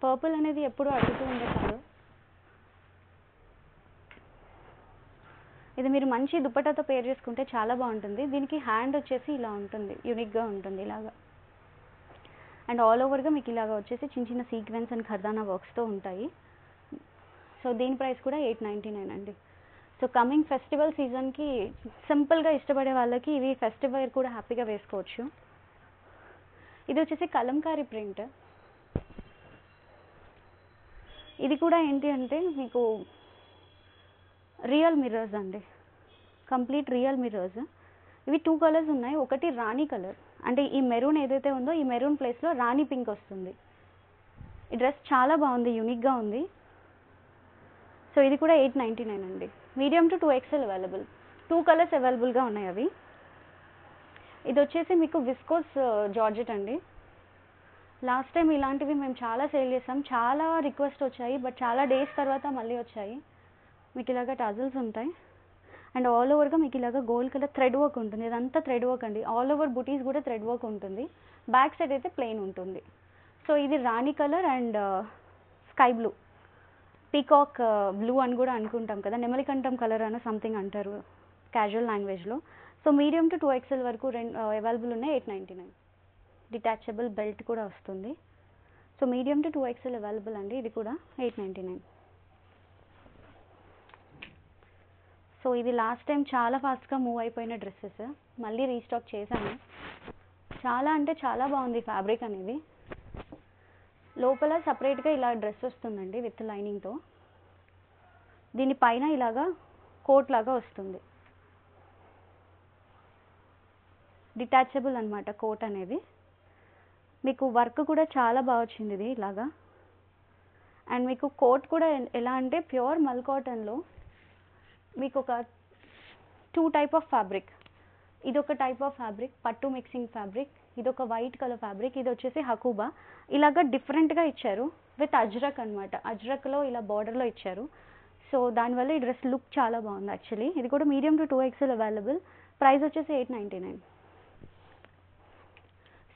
పర్పుల్ అనేది ఎప్పుడూ అడుగుతూ ఉండే కలర్. ఇది మీరు మంచి దుపట్టాతో పేర్ చేసుకుంటే చాలా బాగుంటుంది. దీనికి హ్యాండ్ వచ్చేసి ఇలా ఉంటుంది, యూనిక్గా ఉంటుంది ఇలాగా. అండ్ ఆల్ ఓవర్గా మీకు ఇలాగా వచ్చేసి చిన్న చిన్న సీక్వెన్స్ అండ్ ఖర్దానా వర్క్స్తో ఉంటాయి. సో దీని ప్రైస్ కూడా 899 అండి. సో కమింగ్ ఫెస్టివల్ సీజన్కి సింపుల్గా ఇష్టపడే వాళ్ళకి ఇవి ఫెస్టివల్ కూడా హ్యాపీగా వేసుకోవచ్చు. ఇది వచ్చేసి కలంకారీ ప్రింట్. ఇది కూడా ఏంటి అంటే మీకు రియల్ మిర్రర్స్ అండి, కంప్లీట్ రియల్ మిర్రర్స్. ఇవి 2 కలర్స్ ఉన్నాయి. ఒకటి రాణి కలర్, అంటే ఈ మెరూన్ ఏదైతే ఉందో ఈ మెరూన్ ప్లేస్లో రాణి పింక్ వస్తుంది. ఈ డ్రెస్ చాలా బాగుంది, యూనిక్గా ఉంది. సో ఇది కూడా 899 అండి. Medium to 2XL available. 2 colours అవైలబుల్గా ఉన్నాయి అవి. ఇది వచ్చేసి మీకు విస్కోస్ జార్జెట్ అండి. లాస్ట్ టైం ఇలాంటివి మేము చాలా సేల్ చేసాం, చాలా రిక్వెస్ట్ వచ్చాయి, బట్ చాలా డేస్ తర్వాత మళ్ళీ వచ్చాయి. మీకు ఇలాగ టజల్స్ ఉంటాయి అండ్ ఆల్ ఓవర్గా మీకు ఇలాగ గోల్డ్ కలర్ థ్రెడ్ వర్క్ ఉంటుంది. ఇదంతా థ్రెడ్ వర్క్ అండి. ఆల్ ఓవర్ బుటీస్ కూడా థ్రెడ్ వర్క్ ఉంటుంది. బ్యాక్ సైడ్ అయితే ప్లెయిన్ ఉంటుంది. సో ఇది రాణి colour and sky blue, peacock blue అని కూడా అనుకుంటాం కదా, నెమలికంఠం కలర్ అని సంథింగ్ అంటారు క్యాజువల్ లాంగ్వేజ్లో. సో మీడియం టు 2XL వరకు అవైలబుల్ ఉన్నాయి. 899. డిటాచబుల్ బెల్ట్ కూడా వస్తుంది. So medium to 2XL available అండి. ఇది కూడా 899. సో ఇది లాస్ట్ టైం చాలా ఫాస్ట్గా మూవ్ అయిపోయిన డ్రెస్సెస్ మళ్ళీ రీస్టాక్ చేశాను. చాలా అంటే చాలా బాగుంది ఫ్యాబ్రిక్ అనేది. లోపల సపరేట్గా ఇలా డ్రెస్ వస్తుందండి విత్ లైనింగ్తో. దీనిపైన ఇలాగా కోట్ లాగా వస్తుంది, డిటాచబుల్ అనమాట కోట్ అనేది. మీకు వర్క్ కూడా చాలా బాగా వచ్చింది ఇది ఇలాగా. అండ్ మీకు కోట్ కూడా ఎలా అంటే ప్యూర్ మల్ కాటన్లో మీకు ఒక 2 టైప్ ఆఫ్ ఫ్యాబ్రిక్. ఇది ఒక టైప్ ఆఫ్ ఫ్యాబ్రిక్ పట్టు మిక్సింగ్ ఫ్యాబ్రిక్, ఇది ఒక వైట్ కలర్ ఫ్యాబ్రిక్, ఇది వచ్చేసి హకూబా. ఇలాగా డిఫరెంట్గా ఇచ్చారు విత్ అజ్రక్ అనమాట. అజ్రక్లో ఇలా బార్డర్లో ఇచ్చారు. సో దానివల్ల ఈ డ్రెస్ లుక్ చాలా బాగుంది యాక్చువల్లీ. ఇది కూడా medium to 2XL available. Price వచ్చేసి 899.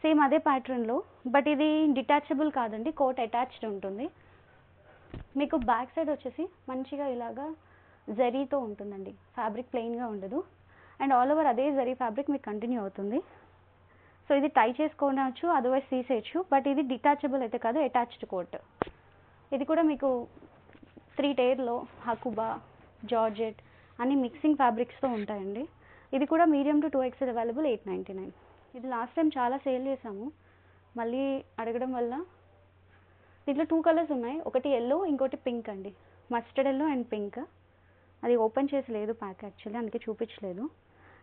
సేమ్ అదే ప్యాటర్న్లో, బట్ ఇది డిటాచబుల్ కాదండి, కోట్ అటాచ్డ్ ఉంటుంది. మీకు బ్యాక్ సైడ్ వచ్చేసి మంచిగా ఇలాగా జరీతో ఉంటుందండి, ఫ్యాబ్రిక్ ప్లెయిన్గా ఉండదు. అండ్ ఆల్ ఓవర్ అదే జరీ ఫ్యాబ్రిక్ మీకు కంటిన్యూ అవుతుంది. సో ఇది టై చేసుకోవచ్చు, అదర్వైజ్ తీసేయచ్చు, బట్ ఇది డిటాచబుల్ అయితే కాదు, అటాచ్డ్ కోట్. ఇది కూడా మీకు 3 టైర్లో హకుబా, జార్జెట్ అన్ని మిక్సింగ్ ఫ్యాబ్రిక్స్తో ఉంటాయండి. ఇది కూడా మీడియం టు 2XL అవైలబుల్. 899. ఇది లాస్ట్ టైం చాలా సేల్ చేసాము, మళ్ళీ అడగడం వల్ల. దీంట్లో 2 కలర్స్ ఉన్నాయి, ఒకటి ఎల్లో ఇంకోటి పింక్ అండి, మస్టర్డ్ ఎల్లో అండ్ పింక్. అది ఓపెన్ చేసి లేదు ప్యాక్ యాక్చువల్లీ, అందుకే చూపించలేదు.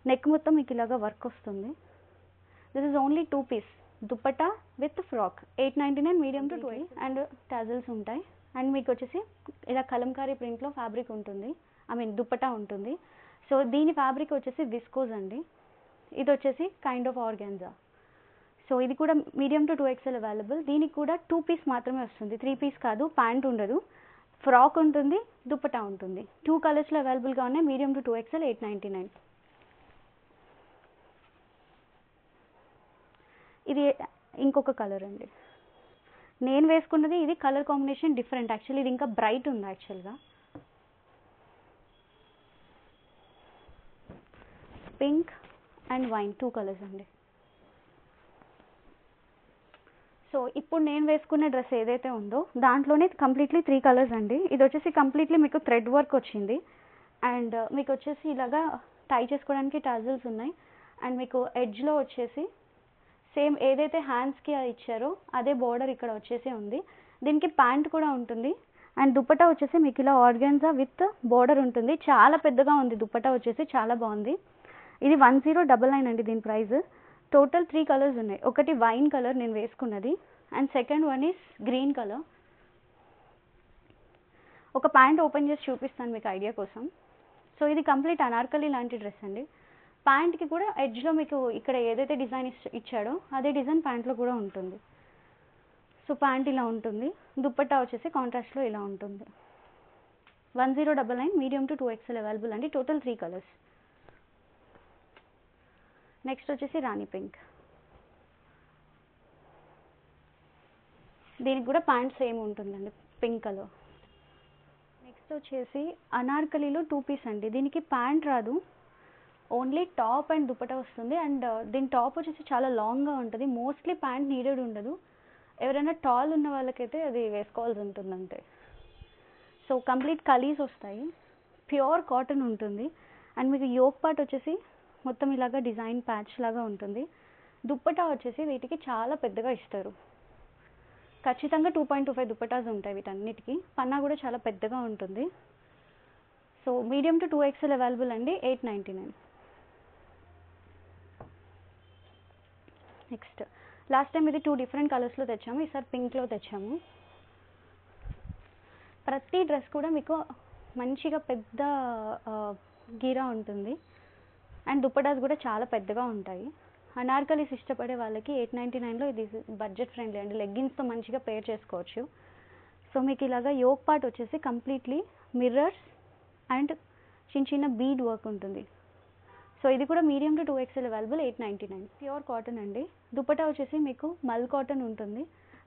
నెక్ మొత్తం మీకు ఇలాగా వర్క్ వస్తుంది. This is only 2 piece dupatta with frock. 899 medium to 2. And tassels ఉంటాయి. అండ్ మీకు వచ్చేసి ఇలా కలంకారీ ప్రింట్లో ఫ్యాబ్రిక్ ఉంటుంది, ఐ మీన్ దుపట్టా ఉంటుంది. సో దీని ఫ్యాబ్రిక్ వచ్చేసి విస్కోజ్ అండి. ఇది వచ్చేసి కైండ్ ఆఫ్ ఆర్గాన్జా. సో ఇది కూడా మీడియం టు 2XL అవైలబుల్. దీనికి కూడా 2 పీస్ మాత్రమే వస్తుంది, 3 పీస్ కాదు. ప్యాంట్ ఉండదు, ఫ్రాక్ ఉంటుంది, దుపట్టా ఉంటుంది. 2 కలర్స్లో అవైలబుల్గా ఉన్నాయి. Medium to 2XL. 899. ఇది ఇంకొక కలర్ అండి. నేను వేసుకున్నది ఇది కలర్ కాంబినేషన్ డిఫరెంట్ యాక్చువల్లీ. ఇది ఇంకా బ్రైట్ ఉంది యాక్చువల్గా. పింక్ అండ్ వైన్ 2 కలర్స్ అండి. సో ఇప్పుడు నేను వేసుకున్న డ్రెస్ ఏదైతే ఉందో దాంట్లోనే కంప్లీట్లీ 3 కలర్స్ అండి. ఇది వచ్చేసి కంప్లీట్లీ మీకు థ్రెడ్ వర్క్ వచ్చింది. అండ్ మీకు వచ్చేసి ఇలాగా టై చేసుకోవడానికి టాజల్స్ ఉన్నాయి. అండ్ మీకు ఎడ్జ్లో వచ్చేసి సేమ్ ఏదైతే హ్యాండ్స్కి ఇచ్చారో అదే బార్డర్ ఇక్కడ వచ్చేసి ఉంది. దీనికి ప్యాంట్ కూడా ఉంటుంది. అండ్ దుపట్టా వచ్చేసి మీకు ఇలా ఆర్గాన్జా విత్ బార్డర్ ఉంటుంది. చాలా పెద్దగా ఉంది దుపట్టా వచ్చేసి, చాలా బాగుంది. ఇది 1099 అండి దీని ప్రైస్. టోటల్ 3 కలర్స్ ఉన్నాయి. ఒకటి వైన్ కలర్ నేను వేసుకున్నది, and second one is green colour. ఒక ప్యాంట్ ఓపెన్ చేసి చూపిస్తాను మీకు ఐడియా కోసం. సో ఇది కంప్లీట్ అనార్కలి లాంటి డ్రెస్ అండి. ప్యాంట్కి కూడా ఎడ్జ్లో మీకు ఇక్కడ ఏదైతే డిజైన్ ఇచ్చాడో అదే డిజైన్ ప్యాంట్లో కూడా ఉంటుంది. సో ప్యాంట్ ఇలా ఉంటుంది, దుప్పట్టా వచ్చేసి కాంట్రాస్ట్లో ఇలా ఉంటుంది. 1099 మీడియం టు 2XL అవైలబుల్ అండి. Total 3 colours. నెక్స్ట్ వచ్చేసి రాణి పింక్. దీనికి కూడా ప్యాంట్ సేమ్ ఉంటుందండి, పింక్ కలర్. నెక్స్ట్ వచ్చేసి అనార్కలిలో 2 పీస్ అండి. దీనికి ప్యాంట్ రాదు, ఓన్లీ టాప్ అండ్ దుపట్టా వస్తుంది. అండ్ దీని టాప్ వచ్చేసి చాలా లాంగ్గా ఉంటుంది. మోస్ట్లీ ప్యాంట్ నీడెడ్ ఉండదు, ఎవరైనా టాల్ ఉన్న వాళ్ళకైతే అది వేసుకోవాల్సి ఉంటుంది అంతే. సో కంప్లీట్ కలీస్ వస్తాయి, ప్యూర్ కాటన్ ఉంటుంది. అండ్ మీకు యోక్ పార్ట్ వచ్చేసి మొత్తం ఇలాగా డిజైన్ ప్యాచ్ లాగా ఉంటుంది. దుప్పట్టా వచ్చేసి వీటికి చాలా పెద్దగా ఇస్తారు, ఖచ్చితంగా 2.25 దుప్పటాస్ ఉంటాయి వీటన్నిటికీ. పన్నా కూడా చాలా పెద్దగా ఉంటుంది. So medium to 2XL available అండి. 899. నెక్స్ట్ లాస్ట్ టైం ఇది 2 డిఫరెంట్ కలర్స్లో తెచ్చాము, ఈసారి పింక్లో తెచ్చాము. ప్రతి డ్రెస్ కూడా మీకు మంచిగా పెద్ద గీరా ఉంటుంది అండ్ దుప్పటాస్ కూడా చాలా పెద్దగా ఉంటాయి. అనార్కలీస్ ఇష్టపడే వాళ్ళకి 899లో ఇది బడ్జెట్ ఫ్రెండ్లీ అండి. లెగ్గిన్స్తో మంచిగా పేర్ చేసుకోవచ్చు. సో మీకు ఇలాగా యోక్ పార్ట్ వచ్చేసి కంప్లీట్లీ మిర్రర్స్ అండ్ చిన్న చిన్న బీడ్ వర్క్ ఉంటుంది. సో ఇది కూడా medium to 2XL available. 899. Pure cotton అండి. దుపట్టా వచ్చేసి మీకు మల్ కాటన్ ఉంటుంది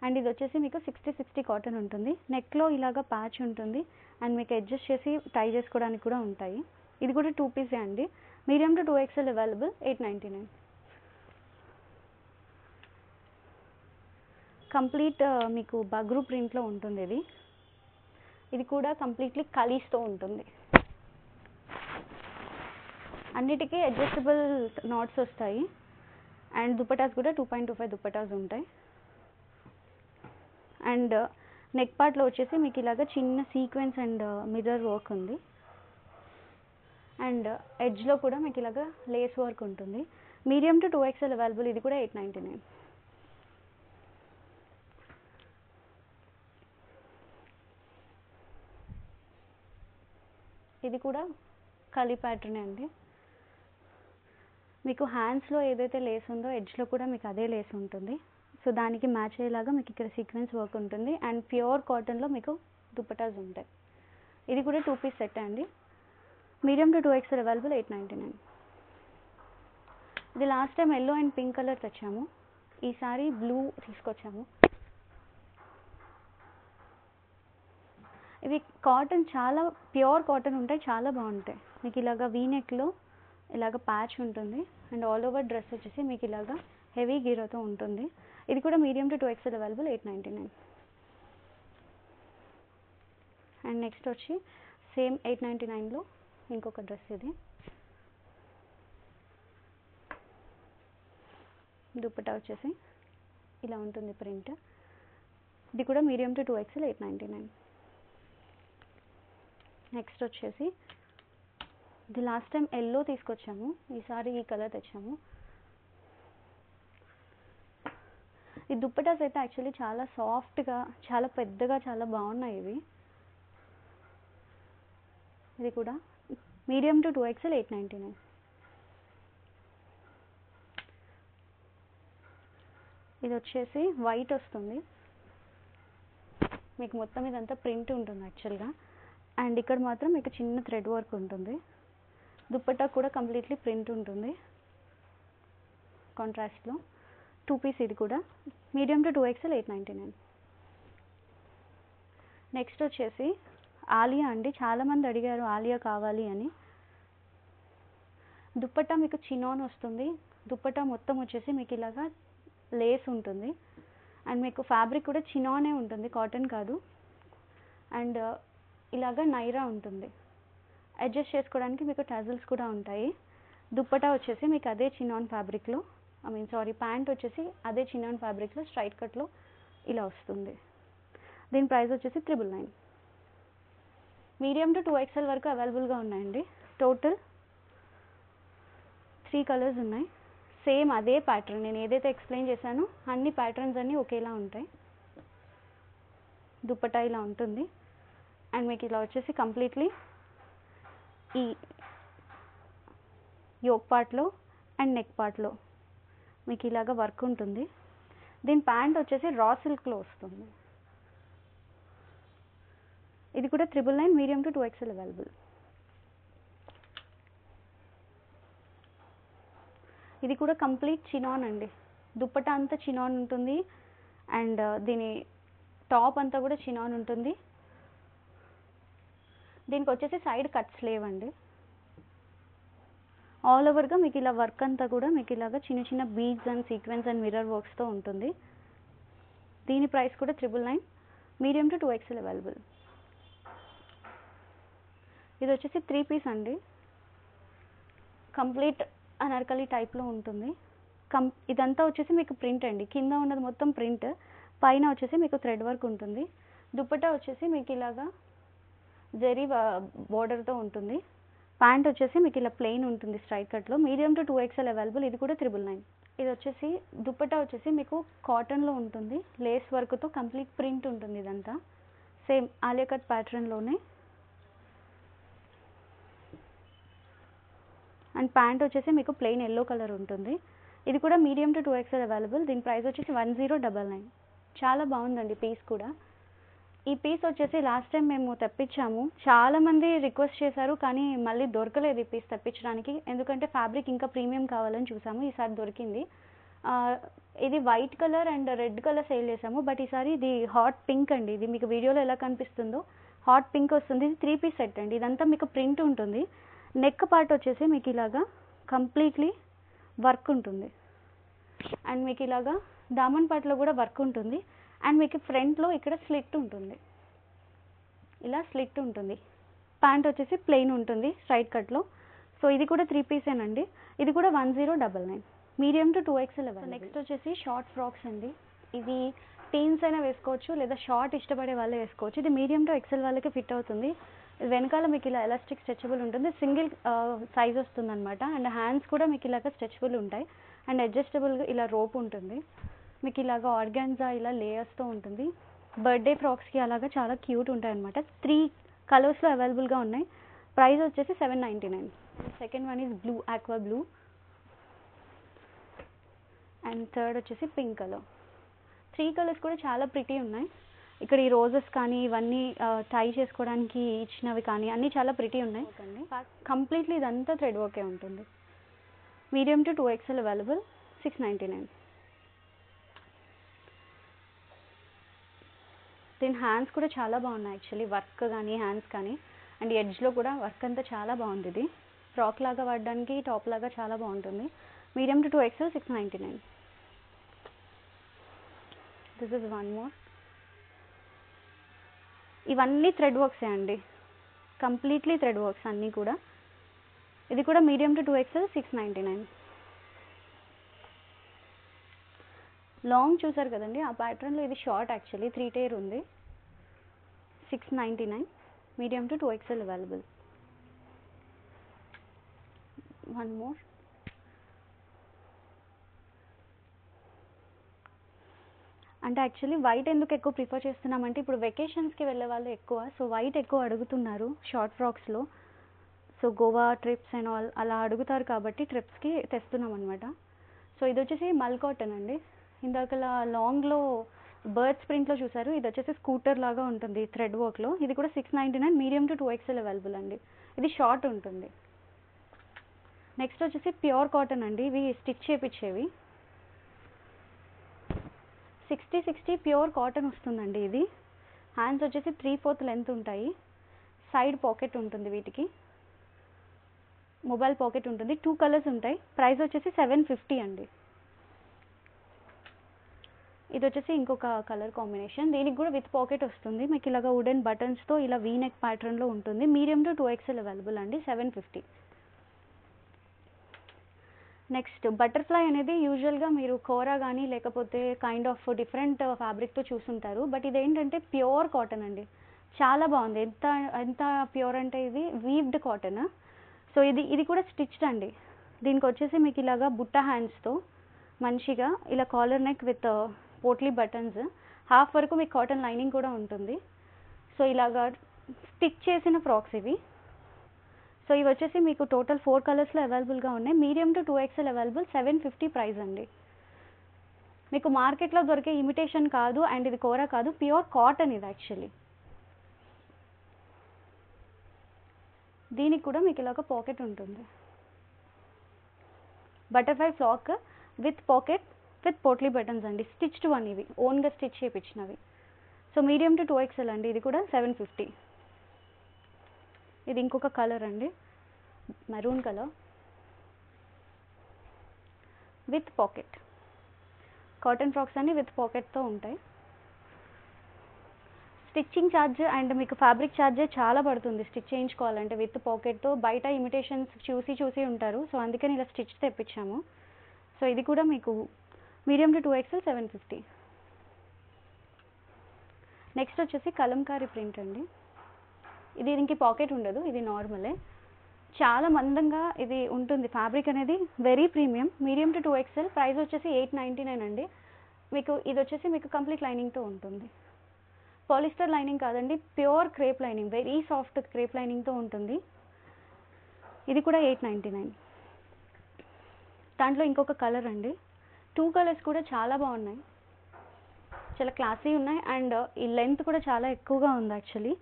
అండ్ ఇది వచ్చేసి మీకు 60 కాటన్ ఉంటుంది. నెక్లో ఇలాగా ప్యాచ్ ఉంటుంది అండ్ మీకు అడ్జస్ట్ చేసి టై చేసుకోవడానికి కూడా ఉంటాయి. ఇది కూడా 2 పీసే అండి. Medium to 2XL available. 899. Complete మీకు బగ్రూ ప్రింట్లో ఉంటుంది ఇది. ఇది కూడా కంప్లీట్లీ కలీస్తో ఉంటుంది. అన్నిటికీ అడ్జస్టబుల్ నాట్స్ వస్తాయి అండ్ దుపటాస్ కూడా 2.25 దుపటాస్ ఉంటాయి. అండ్ నెక్ పార్ట్లో వచ్చేసి మీకు ఇలాగ చిన్న సీక్వెన్స్ అండ్ మిర్రర్ వర్క్ ఉంది అండ్ ఎడ్జ్లో కూడా మీకు ఇలాగ లేస్ వర్క్ ఉంటుంది. Medium to 2XL available. ఇది కూడా 899. ఇది కూడా కలీ ప్యాటర్న్ అండి. మీకు హ్యాండ్స్లో ఏదైతే లేస్ ఉందో ఎడ్జ్లో కూడా మీకు అదే లేస్ ఉంటుంది. సో దానికి మ్యాచ్ అయ్యేలాగా మీకు ఇక్కడ సీక్వెన్స్ వర్క్ ఉంటుంది అండ్ ప్యూర్ కాటన్లో మీకు దుపటాస్ ఉంటాయి. ఇది కూడా 2 పీస్ సెట్ అండి. Medium to 2XL available. 899. ఇది last time yellow and pink colour తెచ్చాము, ఈసారి బ్లూ తీసుకొచ్చాము. ఇవి కాటన్ చాలా ప్యూర్ కాటన్ ఉంటాయి, చాలా బాగుంటాయి. మీకు ఇలాగ వీనెక్లో ఇలాగ ప్యాచ్ ఉంటుంది అండ్ ఆల్ ఓవర్ డ్రెస్ వచ్చేసి మీకు ఇలాగ హెవీ గీరతో ఉంటుంది. ఇది కూడా medium to 2XL available. 899. And next వచ్చి సేమ్ 899లో ఇంకొక డ్రెస్. ఇది దుపట్టా వచ్చేసి ఇలా ఉంటుంది ప్రింట్. ఇది కూడా మీడియం టు 2XL. 899. నెక్స్ట్ వచ్చేసి ఇది లాస్ట్ టైం ఎల్లో తీసుకొచ్చాము, ఈసారి ఈ కలర్ తెచ్చాము. ఈ దుప్పటాస్ అయితే యాక్చువల్లీ చాలా సాఫ్ట్గా చాలా పెద్దగా చాలా బాగున్నాయి ఇవి. ఇది కూడా మీడియం టు 2XL. 899. ఇది వచ్చేసి వైట్ వస్తుంది, మీకు మొత్తం ఇదంతా ప్రింట్ ఉంటుంది యాక్చువల్గా అండ్ ఇక్కడ మాత్రం మీకు చిన్న థ్రెడ్ వర్క్ ఉంటుంది. దుప్పట్టా కూడా కంప్లీట్లీ ప్రింట్ ఉంటుంది కాంట్రాస్ట్లో. 2 పీస్ ఇది కూడా మీడియం టు 2XL. 899. నెక్స్ట్ వచ్చేసి ఆలియా అండి. చాలామంది అడిగారు ఆలియా కావాలి అని. దుప్పట్టా మీకు చినాన్ వస్తుంది, దుప్పట్టా మొత్తం వచ్చేసి మీకు ఇలాగా లేస్ ఉంటుంది అండ్ మీకు ఫ్యాబ్రిక్ కూడా చినానే ఉంటుంది, కాటన్ కాదు. అండ్ ఇలాగా నైరా ఉంటుంది, అడ్జస్ట్ చేసుకోవడానికి మీకు టజల్స్ కూడా ఉంటాయి. దుప్పటా వచ్చేసి మీకు అదే చినాన్ ఫ్యాబ్రిక్లో ప్యాంట్ వచ్చేసి అదే చినాన్ ఫ్యాబ్రిక్లో స్ట్రైట్ కట్లో ఇలా వస్తుంది. దీని ప్రైస్ వచ్చేసి 999. మీడియం టు 2XL వరకు అవైలబుల్గా ఉన్నాయండి. టోటల్ 3 కలర్స్ ఉన్నాయి. సేమ్ అదే ప్యాటర్న్, నేను ఏదైతే ఎక్స్ప్లెయిన్ చేశానో అన్ని ప్యాటర్న్స్ అన్నీ ఒకేలా ఉంటాయి. దుప్పటా ఇలా ఉంటుంది అండ్ మీకు ఇలా వచ్చేసి కంప్లీట్లీ ఈ యోక్ పార్ట్లో అండ్ నెక్ పార్ట్లో మీకు ఇలాగ వర్క్ ఉంటుంది. దీని ప్యాంట్ వచ్చేసి రా సిల్క్లో వస్తుంది. ఇది కూడా 999, మీడియం టు 2XL అవైలబుల్. ఇది కూడా కంప్లీట్ చినాన్ అండి. దుప్పటా అంతా చినాన్ ఉంటుంది అండ్ దీని టాప్ అంతా కూడా చినాన్ ఉంటుంది. దీనికి వచ్చేసి సైడ్ కట్ స్లీవ్ అండి. ఆల్ ఓవర్గా మీకు ఇలా వర్క్ అంతా కూడా మీకు ఇలాగా చిన్న చిన్న beads and sequence and mirror వర్క్స్తో ఉంటుంది. దీని ప్రైస్ కూడా 999, మీడియం టు 2XL అవైలబుల్. ఇది వచ్చేసి 3 పీస్ అండి. కంప్లీట్ అనార్కలి టైప్లో ఉంటుంది. ఇదంతా వచ్చేసి మీకు ప్రింట్ అండి. కింద ఉన్నది మొత్తం ప్రింట్, పైన వచ్చేసి మీకు థ్రెడ్ వర్క్ ఉంటుంది. దుప్పటా వచ్చేసి మీకు ఇలాగా జరీ బోర్డర్తో ఉంటుంది. ప్యాంట్ వచ్చేసి మీకు ఇలా ప్లెయిన్ ఉంటుంది స్ట్రైట్ కట్లో. Medium to 2XL available. ఇది కూడా 999. ఇది వచ్చేసి దుప్పటా వచ్చేసి మీకు కాటన్లో ఉంటుంది. లేస్ వర్క్తో కంప్లీట్ ప్రింట్ ఉంటుంది. ఇదంతా సేమ్ ఆలియా కట్ ప్యాటర్న్లోనే. అండ్ ప్యాంట్ వచ్చేసి మీకు ప్లెయిన్ ఎల్లో కలర్ ఉంటుంది. ఇది కూడా మీడియం టు 2XL అవైలబుల్. దీని ప్రైస్ వచ్చేసి 1099. చాలా బాగుందండి పీస్ కూడా. ఈ పీస్ వచ్చేసి లాస్ట్ టైం మేము తెప్పించాము. చాలామంది రిక్వెస్ట్ చేశారు కానీ మళ్ళీ దొరకలేదు ఈ పీస్ తెప్పించడానికి. ఎందుకంటే ఫ్యాబ్రిక్ ఇంకా ప్రీమియం కావాలని చూసాము. ఈసారి దొరికింది. ఇది white colour and red colour sale చేసాము. బట్ ఈసారి ఇది హాట్ పింక్ అండి. ఇది మీకు వీడియోలో ఎలా కనిపిస్తుందో హాట్ పింక్ వస్తుంది. ఇది 3 పీస్ సెట్ అండి. ఇదంతా మీకు ప్రింట్ ఉంటుంది. నెక్ పార్ట్ వచ్చేసి మీకు ఇలాగా కంప్లీట్లీ వర్క్ ఉంటుంది. అండ్ మీకు ఇలాగా దామన్ పార్ట్లో కూడా వర్క్ ఉంటుంది. అండ్ మీకు ఫ్రంట్లో ఇక్కడ స్లిట్ ఉంటుంది. ఇలా స్లిట్ ఉంటుంది. ప్యాంట్ వచ్చేసి ప్లెయిన్ ఉంటుంది స్ట్రైట్ కట్లో. సో ఇది కూడా 3 పీసేనండి. ఇది కూడా 1099, medium to 2XL available. Next వచ్చేసి షార్ట్ ఫ్రాక్స్ అండి. ఇది టీన్స్ అయినా వేసుకోవచ్చు లేదా షార్ట్ ఇష్టపడే వాళ్ళే వేసుకోవచ్చు. ఇది మీడియం టు XL వాళ్ళకి ఫిట్ అవుతుంది. వెనకాల మీకు ఇలా ఎలాస్టిక్ స్ట్రెచబుల్ ఉంటుంది. సింగిల్ సైజ్ వస్తుంది అనమాట. అండ్ హ్యాండ్స్ కూడా మీకు ఇలాగ స్ట్రెచబుల్ ఉంటాయి. అండ్ అడ్జస్టబుల్గా ఇలా రోప్ ఉంటుంది. మీకు ఇలాగ ఆర్గాన్జా ఇలా లేయర్స్తో ఉంటుంది. బర్త్డే ఫ్రాక్స్కి అలాగా చాలా క్యూట్ ఉంటాయి అనమాట. 3 కలర్స్లో అవైలబుల్గా ఉన్నాయి. ప్రైస్ వచ్చేసి 799. Second one is blue, aqua blue. And third వచ్చేసి పింక్ కలర్. 3 కలర్స్ కూడా చాలా ప్రిటీ ఉన్నాయి. ఇక్కడ ఈ రోజెస్ కానీ ఇవన్నీ టై చేసుకోవడానికి ఇచ్చినవి కానీ అన్నీ చాలా ప్రిటీ ఉన్నాయి. కంప్లీట్లీ ఇదంతా థ్రెడ్ వర్కే ఉంటుంది. Medium to 2XL available. 699. దీని హ్యాండ్స్ కూడా చాలా బాగున్నాయి యాక్చువల్లీ. వర్క్ కానీ హ్యాండ్స్ కానీ అండ్ ఎడ్జ్లో కూడా వర్క్ అంతా చాలా బాగుంది. ఇది ఫ్రాక్ లాగా వాడడానికి టాప్ లాగా చాలా బాగుంటుంది. Medium to 2XL 699. This is one more. ఇవన్నీ థ్రెడ్ వర్క్సే అండి. కంప్లీట్లీ థ్రెడ్ వర్క్స్ అన్నీ కూడా. ఇది కూడా మీడియం టు 2XL 699. లాంగ్ చూసారు కదండి, ఆ ప్యాటర్న్లో ఇది షార్ట్ యాక్చువల్లీ 3 టైర్ ఉంది. 699, medium to 2XL available. One more. అంటే యాక్చువల్లీ వైట్ ఎందుకు ఎక్కువ ప్రిఫర్ చేస్తున్నామంటే ఇప్పుడు వెకేషన్స్కి వెళ్ళే వాళ్ళు ఎక్కువ, సో వైట్ ఎక్కువ అడుగుతున్నారు షార్ట్ ఫ్రాక్స్లో. So Goa trips and all అలా అడుగుతారు కాబట్టి ట్రిప్స్కి తెస్తున్నాం అనమాట. సో ఇది వచ్చేసి మల్ కాటన్ అండి. ఇందాకలా లాంగ్లో బర్డ్స్ ప్రింట్లో చూసారు. ఇది వచ్చేసి స్కూటర్ లాగా ఉంటుంది థ్రెడ్ వర్క్లో. ఇది కూడా 699, మీడియం టు 2XL అవైలబుల్ అండి. ఇది షార్ట్ ఉంటుంది. నెక్స్ట్ వచ్చేసి ప్యూర్ కాటన్ అండి. ఇవి స్టిచ్ చేపించేవి. 60 ప్యూర్ కాటన్ వస్తుందండి. ఇది హ్యాండ్స్ వచ్చేసి 3/4 లెంత్ ఉంటాయి. సైడ్ పాకెట్ ఉంటుంది. వీటికి మొబైల్ పాకెట్ ఉంటుంది. 2 కలర్స్ ఉంటాయి. ప్రైస్ వచ్చేసి 750 అండి. ఇది వచ్చేసి ఇంకొక కలర్ కాంబినేషన్. దీనికి కూడా విత్ పాకెట్ వస్తుంది. మీకు ఇలాగ వుడెన్ బటన్స్తో ఇలా వీ నెక్ ప్యాటర్న్లో ఉంటుంది. మీడియం టు 2XL అవైలబుల్ అండి. 750. నెక్స్ట్ బటర్ఫ్లై అనేది యూజువల్గా మీరు కోరా కానీ లేకపోతే కైండ్ ఆఫ్ డిఫరెంట్ ఫ్యాబ్రిక్తో చూసుంటారు. బట్ ఇదేంటంటే ప్యూర్ కాటన్ అండి. చాలా బాగుంది. ఎంత ప్యూర్ అంటే ఇది వీవ్డ్ కాటన్. సో ఇది కూడా స్టిచ్డ్ అండి. దీనికి వచ్చేసి మీకు ఇలాగా బుట్ట హ్యాండ్స్తో మంచిగా ఇలా collar neck with potli buttons. Half వరకు మీకు కాటన్ లైనింగ్ కూడా ఉంటుంది. సో ఇలాగా స్టిచ్ చేసిన ఫ్రాక్స్ ఇవి. సో ఇవి వచ్చేసి మీకు టోటల్ 4 కలర్స్లో అవైలబుల్గా ఉన్నాయి. Medium to 2XL available. 750 price అండి. మీకు మార్కెట్లో దొరికే ఇమిటేషన్ కాదు అండ్ ఇది కోరా కాదు, ప్యూర్ కాటన్ ఇది యాక్చువల్లీ. దీనికి కూడా మీకు ఇలాగ పాకెట్ ఉంటుంది. Butterfly frock with pocket with potli buttons అండి. స్టిచ్డ్ వన్ ఇవి, ఓన్గా స్టిచ్ చేయించినవి. సో మీడియం టు 2XL అండి. ఇది కూడా 750. ఇది ఇంకొక కలర్ అండి, maroon colour with pocket. Cotton frocks అన్ని విత్ పాకెట్తో ఉంటాయి. స్టిచ్చింగ్ ఛార్జ్ అండ్ మీకు ఫ్యాబ్రిక్ ఛార్జే చాలా పడుతుంది స్టిచ్ చేయించుకోవాలంటే విత్ పాకెట్తో. బయట ఇమిటేషన్స్ చూసి ఉంటారు, సో అందుకని ఇలా స్టిచ్ తెప్పించాము. సో ఇది కూడా మీకు మీడియం టు 2XL 750. నెక్స్ట్ వచ్చేసి కలంకారీ ప్రింట్ అండి. ఇది దీనికి పాకెట్ ఉండదు, ఇది నార్మలే. చాలా మందంగా ఇది ఉంటుంది. ఫ్యాబ్రిక్ అనేది very premium. Medium to 2XL. Price వచ్చేసి 899 అండి. మీకు ఇది వచ్చేసి మీకు కంప్లీట్ లైనింగ్తో ఉంటుంది. పాలిస్టర్ లైనింగ్ కాదండి, pure crepe lining, very soft crepe లైనింగ్తో ఉంటుంది. ఇది కూడా 899. దాంట్లో ఇంకొక కలర్ అండి. 2 కలర్స్ కూడా చాలా బాగున్నాయి, చాలా క్లాసీ ఉన్నాయి అండ్ ఈ లెంత్ కూడా చాలా ఎక్కువగా ఉంది actually.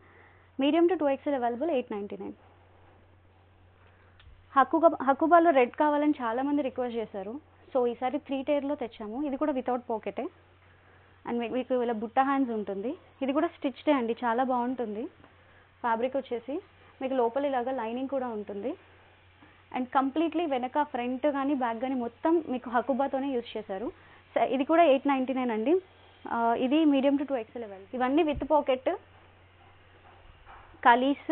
Medium to 2XL available 899. హక్కుబాలో రెడ్ కావాలని చాలామంది రిక్వెస్ట్ చేశారు, సో ఈసారి 3 టైర్లో తెచ్చాము. ఇది కూడా వితౌట్ పాకెటే అండ్ మీకు ఇలా బుట్ట హ్యాండ్స్ ఉంటుంది. ఇది కూడా స్టిచ్డే అండి, చాలా బాగుంటుంది. ఫ్యాబ్రిక్ వచ్చేసి మీకు లోపల ఇలాగా లైనింగ్ కూడా ఉంటుంది అండ్ కంప్లీట్లీ వెనక ఫ్రంట్ కానీ బ్యాక్ కానీ మొత్తం మీకు హక్కుబాతోనే యూజ్ చేశారు. ఇది కూడా 899 అండి. ఇది మీడియం టు 2XL అవైలబుల్. ఇవన్నీ with pocket, kalis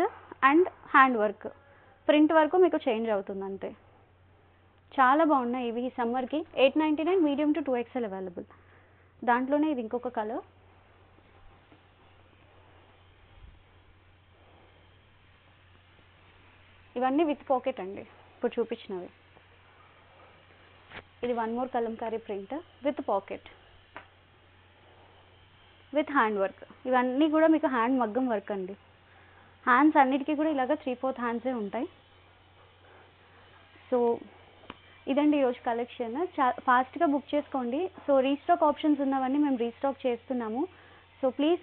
and hand work. Print వరకు మీకు చేంజ్ అవుతుంది అంతే. చాలా బాగున్నాయి ఇవి సమ్మర్కి. 899, మీడియం టు 2XL అవైలబుల్. దాంట్లోనే ఇది ఇంకొక కలర్. ఇవన్నీ విత్ పాకెట్ అండి ఇప్పుడు చూపించినవి. ఇది one more Kalamkari print with pocket with hand work. ఇవన్నీ కూడా మీకు హ్యాండ్ మగ్గం వర్క్ అండి. హ్యాండ్స్ అన్నిటికీ కూడా ఇలాగ 3/4 హ్యాండ్సే ఉంటాయి. సో ఇదండి ఈరోజు కలెక్షన్. ఫాస్ట్గా బుక్ చేసుకోండి. సో రీస్టాక్ ఆప్షన్స్ ఉన్నవన్నీ మేము రీస్టాక్ చేస్తున్నాము. సో ప్లీజ్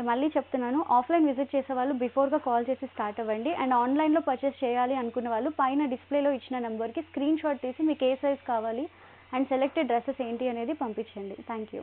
మళ్ళీ చెప్తున్నాను, ఆఫ్లైన్ విజిట్ చేసే వాళ్ళు బిఫోర్గా కాల్ చేసి స్టార్ట్ అవ్వండి. అండ్ ఆన్లైన్లో పర్చేస్ చేయాలి అనుకున్న వాళ్ళు పైన డిస్ప్లేలో ఇచ్చిన నెంబర్కి స్క్రీన్ షాట్ తీసి మీకు ఏ సైజ్ కావాలి అండ్ సెలెక్టెడ్ డ్రెస్సెస్ ఏంటి అనేది పంపించండి. Thank you.